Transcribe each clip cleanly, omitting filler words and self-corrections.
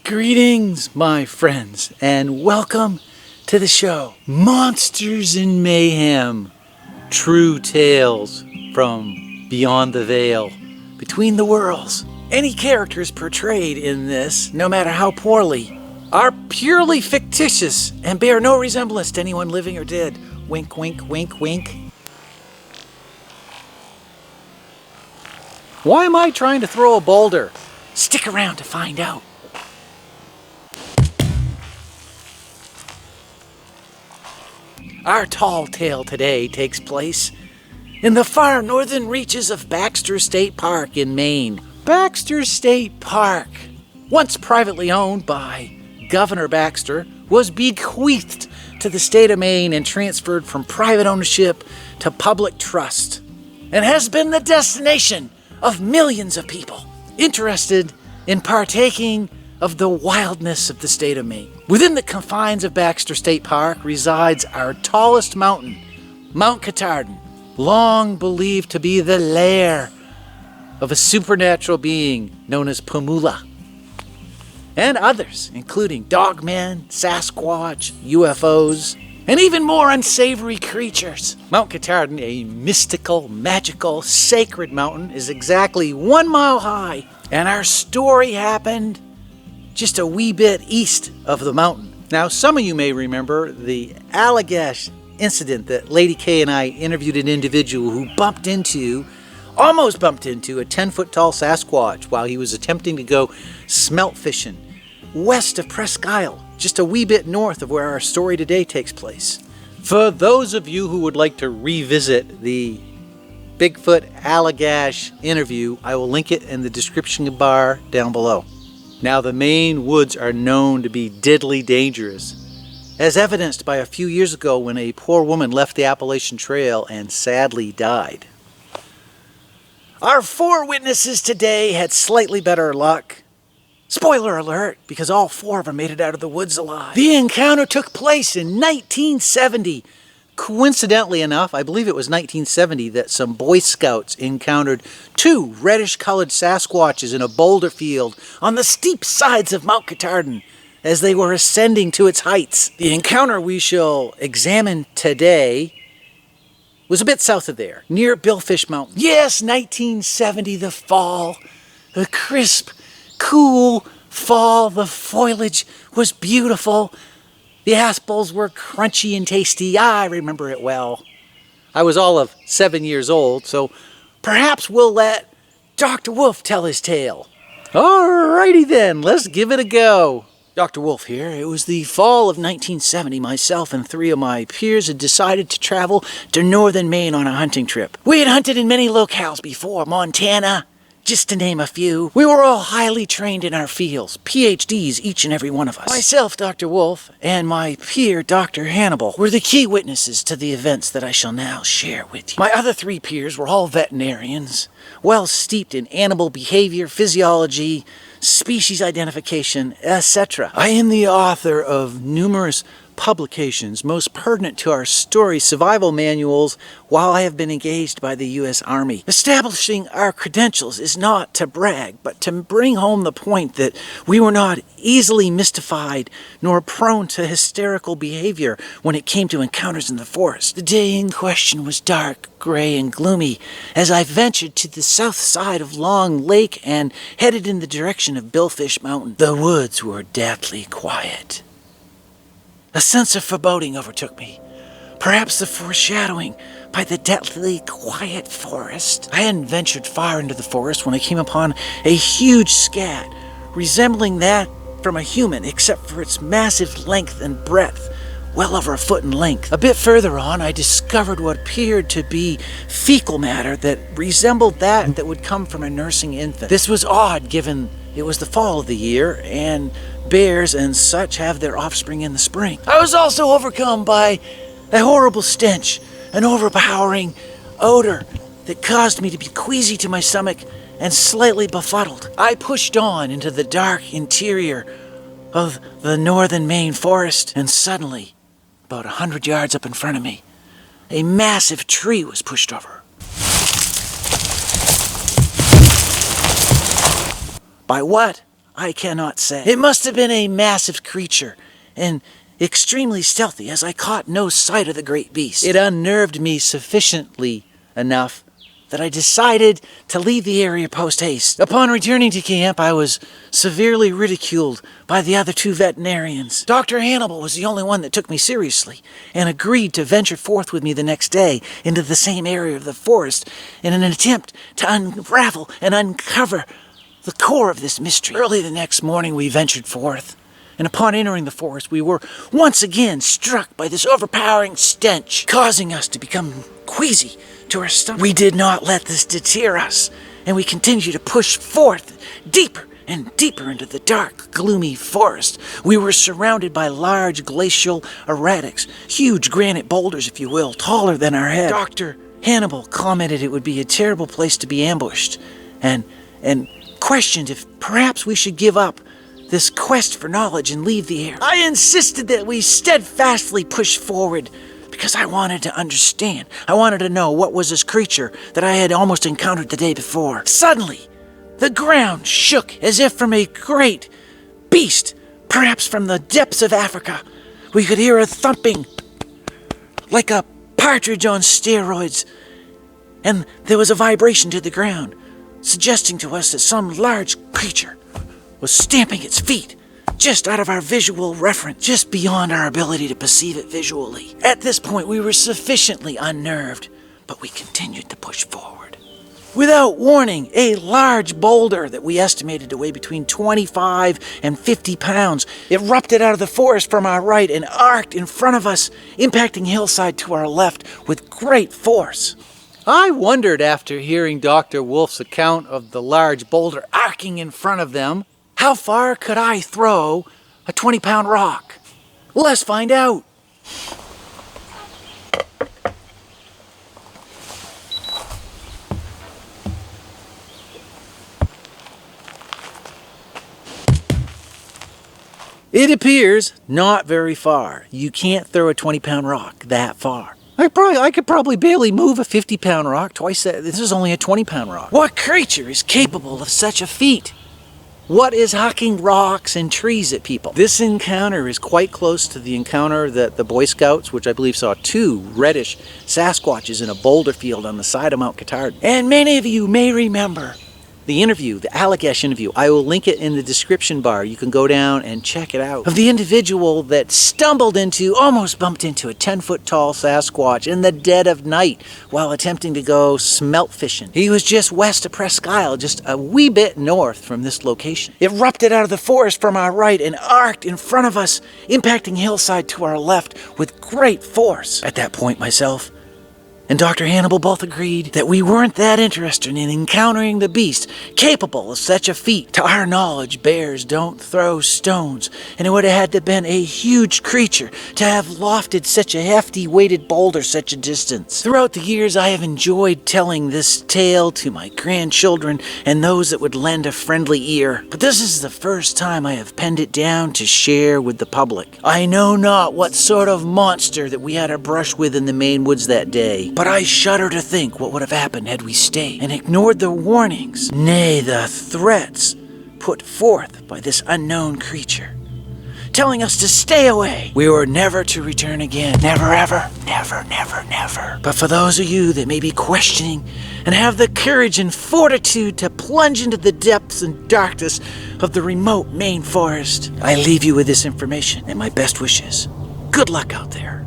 Greetings, my friends, and welcome to the show, Monsters in Mayhem, true tales from beyond the veil, between the worlds. Any characters portrayed in this, no matter how poorly, are purely fictitious and bear no resemblance to anyone living or dead. Wink, wink, wink, wink. Why am I trying to throw a boulder? Stick around to find out. Our tall tale today takes place in the far northern reaches of Baxter State Park in Maine. Baxter State Park, once privately owned by Governor Baxter, was bequeathed to the state of Maine and transferred from private ownership to public trust, and has been the destination of millions of people interested in partaking of the wildness of the state of Maine. Within the confines of Baxter State Park resides our tallest mountain, Mount Katahdin, long believed to be the lair of a supernatural being known as Pumula, and others, including dogmen, Sasquatch, UFOs, and even more unsavory creatures. Mount Katahdin, a mystical, magical, sacred mountain, is exactly 1 mile high, and our story happened just a wee bit east of the mountain. Now, some of you may remember the Allagash incident that Lady K and I interviewed an individual who almost bumped into a 10-foot tall Sasquatch while he was attempting to go smelt fishing west of Presque Isle, just a wee bit north of where our story today takes place. For those of you who would like to revisit the Bigfoot Allagash interview, I will link it in the description bar down below. Now, the Maine woods are known to be deadly dangerous, as evidenced by a few years ago when a poor woman left the Appalachian Trail and sadly died. Our 4 witnesses today had slightly better luck. Spoiler alert, because all 4 of them made it out of the woods alive. The encounter took place in 1970. Coincidentally enough, I believe it was 1970 that some Boy Scouts encountered 2 reddish-colored Sasquatches in a boulder field on the steep sides of Mount Katahdin as they were ascending to its heights. The encounter we shall examine today was a bit south of there, near Billfish Mountain. Yes, 1970, the fall. The crisp, cool fall. The foliage was beautiful. The apples were crunchy and tasty. I remember it well. I was all of 7 years old, so perhaps we'll let Dr. Wolf tell his tale. Alrighty then, let's give it a go. Dr. Wolf here. It was the fall of 1970. Myself and 3 of my peers had decided to travel to northern Maine on a hunting trip. We had hunted in many locales before, Montana, just to name a few. We were all highly trained in our fields, PhDs, each and every one of us. Myself, Dr. Wolf, and my peer, Dr. Hannibal, were the key witnesses to the events that I shall now share with you. My other 3 peers were all veterinarians, well steeped in animal behavior, physiology, species identification, etc. I am the author of numerous publications, most pertinent to our story, survival manuals, while I have been engaged by the U.S. Army. Establishing our credentials is not to brag, but to bring home the point that we were not easily mystified nor prone to hysterical behavior when it came to encounters in the forest. The day in question was dark, gray, and gloomy as I ventured to the south side of Long Lake and headed in the direction of Billfish Mountain. The woods were deathly quiet. A sense of foreboding overtook me, perhaps the foreshadowing by the deathly quiet forest. I hadn't ventured far into the forest when I came upon a huge scat, resembling that from a human, except for its massive length and breadth, well over a foot in length. A bit further on, I discovered what appeared to be fecal matter that resembled that would come from a nursing infant. This was odd, given it was the fall of the year, and bears and such have their offspring in the spring. I was also overcome by a horrible stench, an overpowering odor that caused me to be queasy to my stomach and slightly befuddled. I pushed on into the dark interior of the northern Maine forest, and suddenly, about 100 yards up in front of me, a massive tree was pushed over. By what? I cannot say. It must have been a massive creature, and extremely stealthy, as I caught no sight of the great beast. It unnerved me sufficiently enough that I decided to leave the area post-haste. Upon returning to camp, I was severely ridiculed by the other 2 veterinarians. Dr. Hannibal was the only one that took me seriously and agreed to venture forth with me the next day into the same area of the forest in an attempt to unravel and uncover the core of this mystery. Early the next morning, we ventured forth, and upon entering the forest, we were once again struck by this overpowering stench, causing us to become queasy to our stomach. We did not let this deter us, and we continued to push forth deeper and deeper into the dark, gloomy forest. We were surrounded by large glacial erratics, huge granite boulders, if you will, taller than our head. Dr. Hannibal commented it would be a terrible place to be ambushed, and questioned if perhaps we should give up this quest for knowledge and leave the area. I insisted that we steadfastly push forward because I wanted to understand. I wanted to know what was this creature that I had almost encountered the day before. Suddenly, the ground shook as if from a great beast, perhaps from the depths of Africa. We could hear a thumping like a partridge on steroids, and there was a vibration to the ground, suggesting to us that some large creature was stamping its feet just out of our visual reference, just beyond our ability to perceive it visually. At this point, we were sufficiently unnerved, but we continued to push forward. Without warning, a large boulder that we estimated to weigh between 25 and 50 pounds erupted out of the forest from our right and arced in front of us, impacting hillside to our left with great force. I wondered, after hearing Dr. Wolf's account of the large boulder arcing in front of them, how far could I throw a 20-pound rock? Let's find out. It appears not very far. You can't throw a 20-pound rock that far. I could probably barely move a 50-pound rock twice that. This is only a 20-pound rock. What creature is capable of such a feat? What is hucking rocks and trees at people? This encounter is quite close to the encounter that the Boy Scouts, which I believe saw 2 reddish Sasquatches in a boulder field on the side of Mount Katahdin. And many of you may remember the interview, the Allagash interview. I will link it in the description bar. You can go down and check it out. Of the individual that almost bumped into a 10-foot tall Sasquatch in the dead of night while attempting to go smelt fishing. He was just west of Presque Isle, just a wee bit north from this location. It erupted out of the forest from our right and arced in front of us, impacting hillside to our left with great force. At that point, myself and Dr. Hannibal both agreed that we weren't that interested in encountering the beast capable of such a feat. To our knowledge, bears don't throw stones, and it would have had to have been a huge creature to have lofted such a hefty weighted boulder such a distance. Throughout the years, I have enjoyed telling this tale to my grandchildren and those that would lend a friendly ear, but this is the first time I have penned it down to share with the public. I know not what sort of monster that we had our brush with in the Maine woods that day, but I shudder to think what would have happened had we stayed and ignored the warnings, nay, the threats put forth by this unknown creature, telling us to stay away. We were never to return again. Never, ever. Never, never, never. But for those of you that may be questioning and have the courage and fortitude to plunge into the depths and darkness of the remote Maine forest, I leave you with this information and my best wishes. Good luck out there.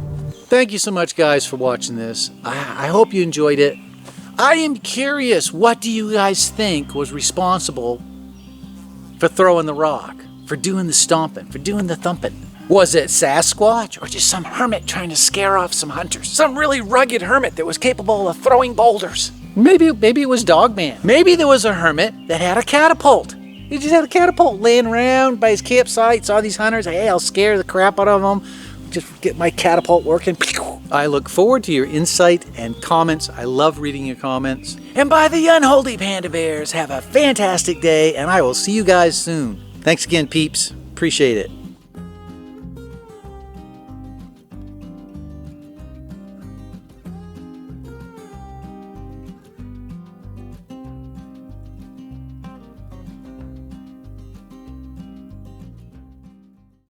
Thank you so much, guys, for watching this. I hope you enjoyed it. I am curious, what do you guys think was responsible for throwing the rock, for doing the stomping, for doing the thumping? Was it Sasquatch or just some hermit trying to scare off some hunters? Some really rugged hermit that was capable of throwing boulders? Maybe it was Dogman. Maybe there was a hermit that had a catapult. He just had a catapult laying around by his campsite, saw these hunters, hey, I'll scare the crap out of them. Just get my catapult working. I look forward to your insight and comments. I love reading your comments. And by the unholy panda bears, have a fantastic day, and I will see you guys soon. Thanks again, peeps. Appreciate it.